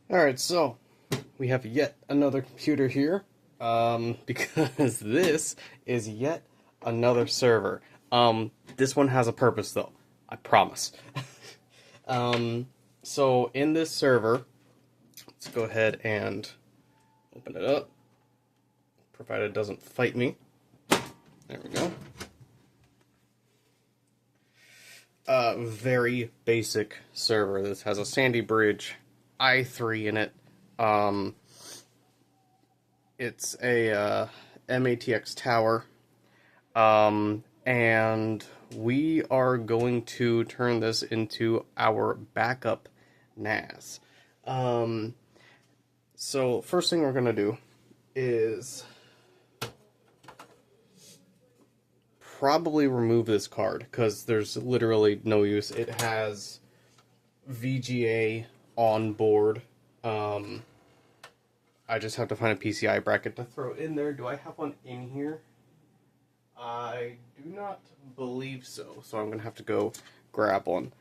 Alright, so we have yet another computer here, because this is yet another server. This one has a purpose though, I promise. Um, so in this server, let's go ahead and open it up, provided it doesn't fight me. There we go. Very basic server. This has a Sandy Bridge i3 in it. Um, it's a MATX tower. And we are going to turn this into our backup NAS. So first thing we're going to do is probably remove this card because there's literally no use. It has VGA on board. I just have to find a PCI bracket to throw in there. Do I have one in here? I do not believe so, so I'm going to have to go grab one,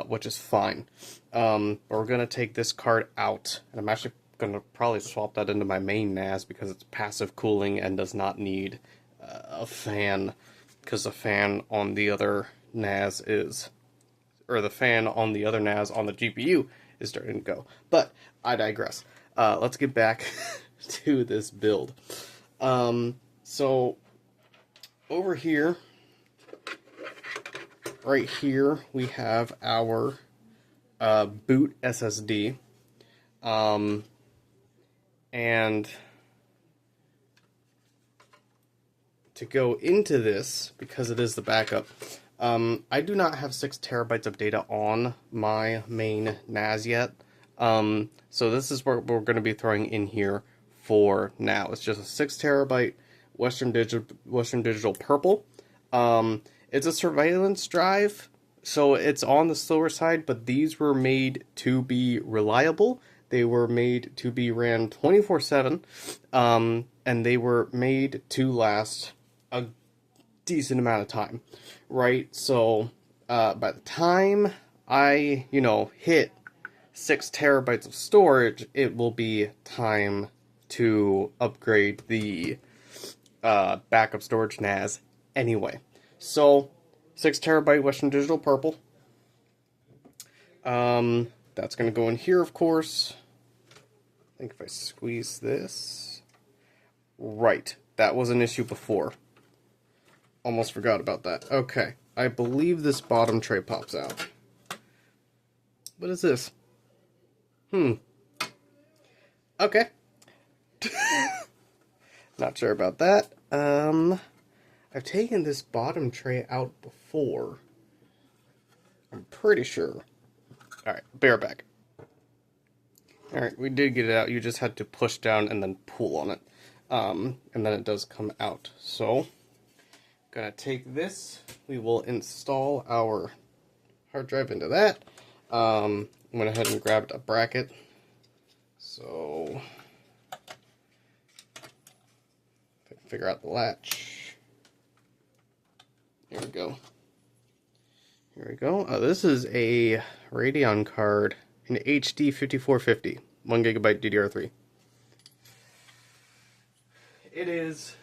which is fine. But we're going to take this card out, and I'm actually going to probably swap that into my main NAS because it's passive cooling and does not need a fan, because the fan on the other NAS is, or the fan on the other NAS on the GPU is starting to go. But I digress. Let's get back to this build. So over here, right here, we have our boot SSD. And to go into this, because it is the backup, I do not have 6 terabytes of data on my main NAS yet. So this is what we're going to be throwing in here for now. It's just a 6 terabyte Western Digital Purple. It's a surveillance drive, so it's on the slower side, but these were made to be reliable. They were made to be ran 24/7, and they were made to last a decent amount of time, right? So by the time I, hit 6 terabytes of storage, it will be time to upgrade the backup storage NAS anyway. So 6 terabyte Western Digital Purple. That's going to go in here, of course. I think if I squeeze this, right, that was an issue before. Almost forgot about that. Okay, I believe this bottom tray pops out. What is this? Okay. Not sure about that. I've taken this bottom tray out before. I'm pretty sure. Alright, bear back. Alright, we did get it out. You just had to push down and then pull on it. And then it does come out. So, gonna take this. We will install our hard drive into that. I went ahead and grabbed a bracket. So, if I can figure out the latch. There we go. Here we go. This is a Radeon card, an HD 5450, 1GB DDR3. It is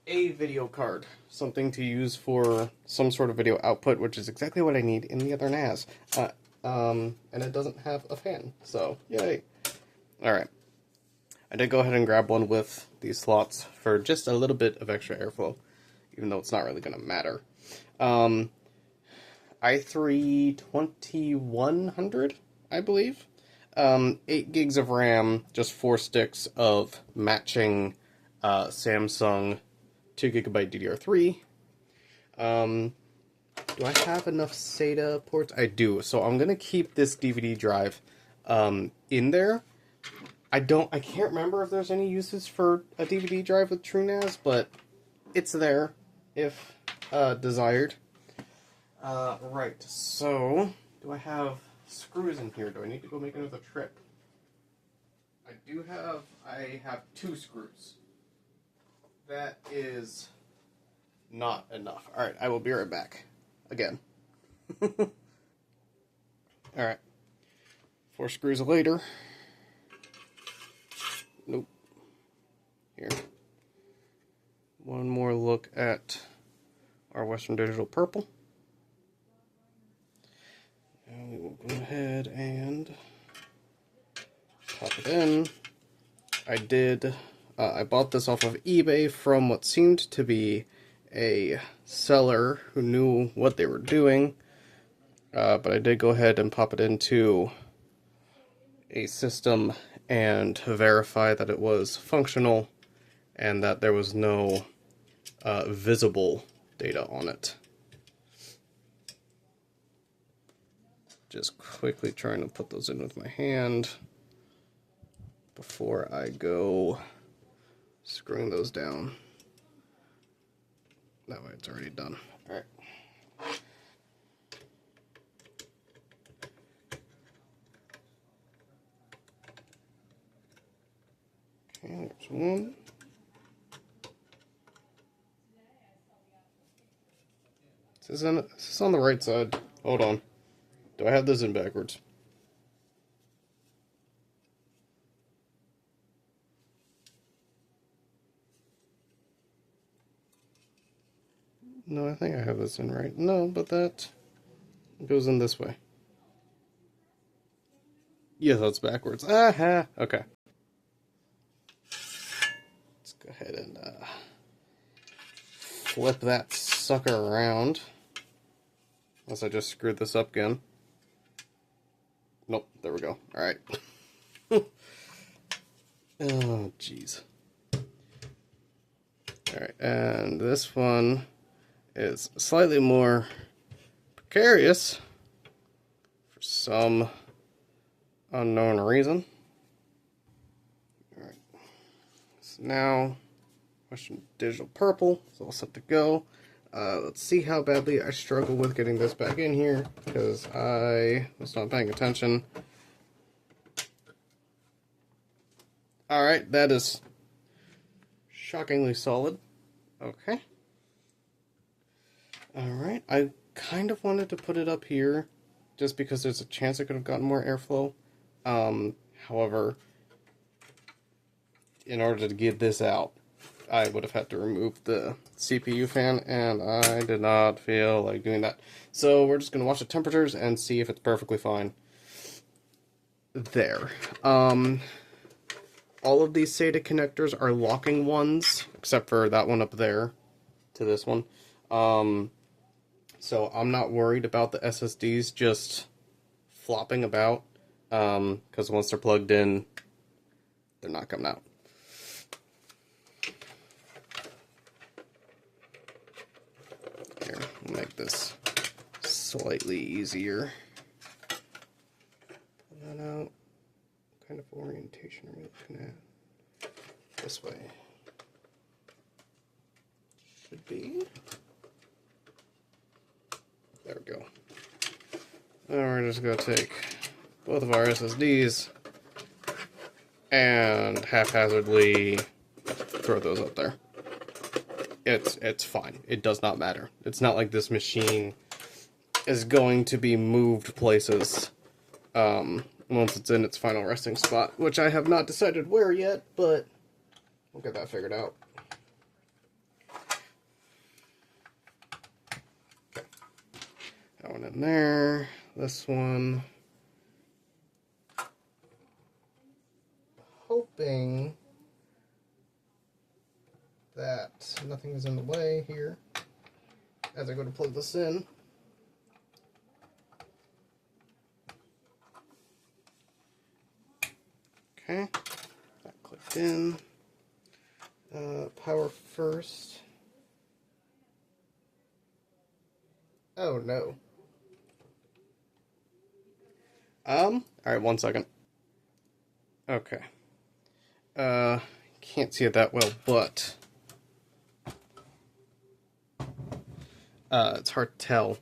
a video card, something to use for some sort of video output, which is exactly what I need in the other NAS. And it doesn't have a fan, so yay. Alright. I did go ahead and grab one with these slots for just a little bit of extra airflow, even though it's not really going to matter. i3 2100, I believe. 8 gigs of RAM, just 4 sticks of matching Samsung 2GB DDR3. Do I have enough SATA ports? I do, so I'm gonna keep this DVD drive in there. I can't remember if there's any uses for a DVD drive with TrueNAS, but it's there if desired. Right, so do I have screws in here? Do I need to go make another trip? I have 2 screws. That is not enough. Alright, I will be right back. Again. Alright. 4 screws later. look at our Western Digital Purple. And we will go ahead and pop it in. I bought this off of eBay from what seemed to be a seller who knew what they were doing, but I did go ahead and pop it into a system and verify that it was functional and that there was no visible data on it. Just quickly trying to put those in with my hand before I go screwing those down. That way it's already done. Alright. Okay, there's one. Is this on the right side? Hold on. Do I have this in backwards? No, I think I have this in right. No, but that goes in this way. Yeah, that's backwards. Aha! Okay. Let's go ahead and flip that sucker around. Unless I just screwed this up again. Nope, there we go. Alright. Oh, jeez. Alright, and this one is slightly more precarious for some unknown reason. Alright, so now Western Digital Purple is all set to go. Let's see how badly I struggle with getting this back in here, because I was not paying attention. Alright, that is shockingly solid. Okay. Alright, I kind of wanted to put it up here, just because there's a chance I could have gotten more airflow. However, in order to get this out, I would have had to remove the CPU fan, and I did not feel like doing that. So we're just going to watch the temperatures and see if it's perfectly fine. There. All of these SATA connectors are locking ones, except for that one up there to this one. So I'm not worried about the SSDs just flopping about, because once they're plugged in, they're not coming out. Here, I'll make this slightly easier. Pull that out. What kind of orientation are we looking at? This way. Should be. There we go. Now we're just going to take both of our SSDs and haphazardly throw those up there. It's fine. It does not matter. It's not like this machine is going to be moved places once it's in its final resting spot, which I have not decided where yet, but we'll get that figured out. Okay. That one in there. This one. Hoping that nothing is in the way here as I go to plug this in. Okay, that clicked in. Power first. Oh no. Alright, 1 second. Okay. Can't see it that well, but it's hard to tell,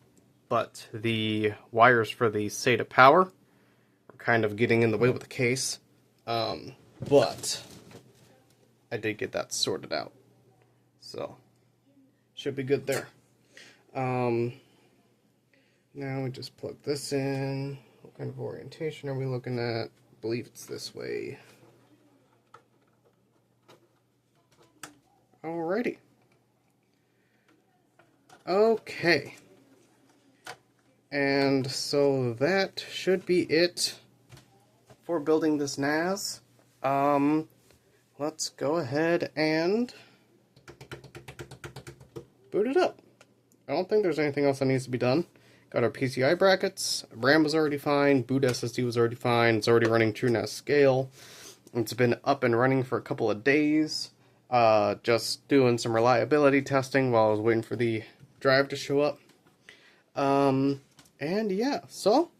but the wires for the SATA power are kind of getting in the way with the case. But I did get that sorted out, so should be good there. Now we just plug this in. What kind of orientation are we looking at? I believe it's this way. Alrighty. Okay. And so that should be it for building this NAS. Let's go ahead and boot it up. I don't think there's anything else that needs to be done. Got our PCI brackets, RAM was already fine, boot SSD was already fine, it's already running TrueNAS scale. It's been up and running for a couple of days, just doing some reliability testing while I was waiting for the drive to show up. And yeah, so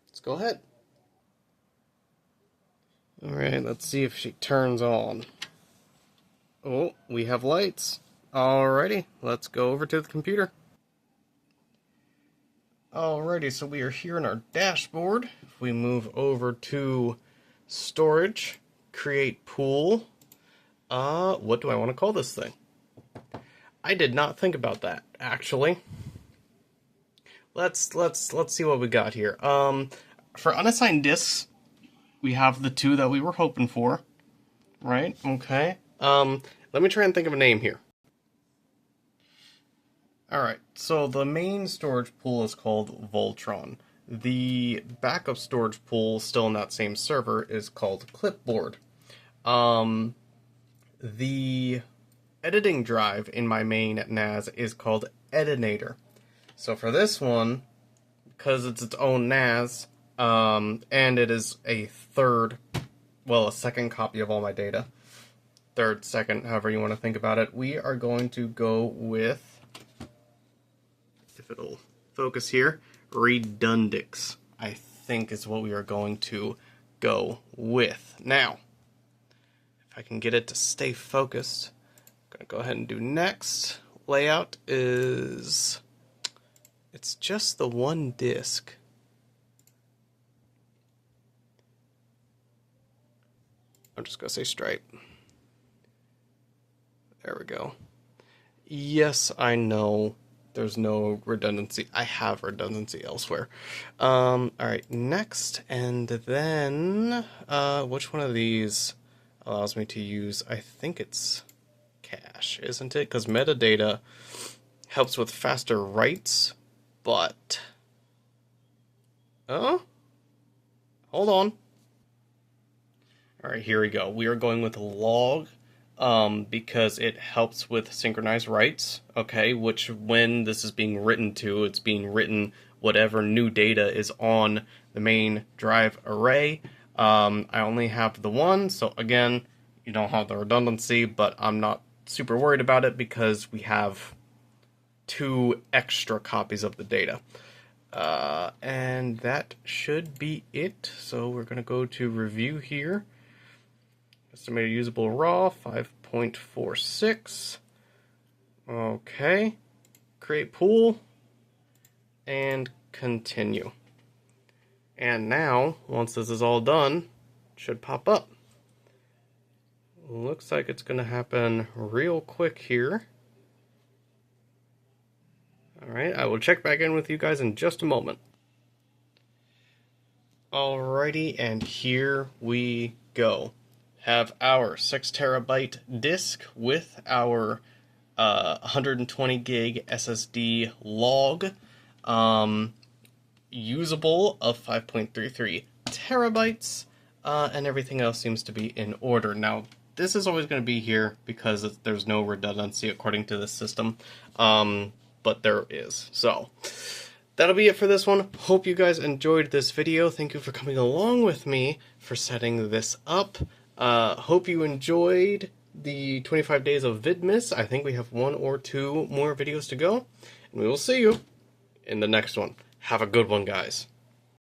let's go ahead. Alright, let's see if she turns on. Oh, we have lights. Alrighty, let's go over to the computer. Alrighty, so we are here in our dashboard. If we move over to storage, create pool, what do I want to call this thing? I did not think about that, actually. Let's see what we got here. For unassigned disks, we have the two that we were hoping for, right? Okay. Let me try and think of a name here. Alright, so the main storage pool is called Voltron. The backup storage pool, still in that same server, is called Clipboard. The editing drive in my main NAS is called Edinator. So for this one, because it's its own NAS, and it is a second copy of all my data, third, second, however you want to think about it, we are going to go with, if it'll focus here, Redundix, I think is what we are going to go with. Now, if I can get it to stay focused, I'm going to go ahead and do next. Layout is, it's just the one disk. I'm just going to say stripe. There we go. Yes, I know there's no redundancy. I have redundancy elsewhere. Alright, next, and then, which one of these allows me to use, I think it's cache, isn't it? Because metadata helps with faster writes, but, hold on. Alright, here we go. We are going with log, because it helps with synchronized writes, okay, which when this is being written to, it's being written whatever new data is on the main drive array. I only have the one, so again, you don't have the redundancy, but I'm not super worried about it because we have 2 extra copies of the data. And that should be it. So we're going to go to review here. Estimated usable raw, 5.46. Okay. Create pool. And continue. And now, once this is all done, it should pop up. Looks like it's going to happen real quick here. Alright, I will check back in with you guys in just a moment. Alrighty, and here we go. Have our 6 terabyte disk with our 120 gig SSD log, usable of 5.33 terabytes, and everything else seems to be in order. Now, this is always going to be here because there's no redundancy according to this system, but there is. So, that'll be it for this one. Hope you guys enjoyed this video. Thank you for coming along with me for setting this up. Hope you enjoyed the 25 days of Vidmas. I think we have 1 or 2 more videos to go. And we will see you in the next one. Have a good one, guys.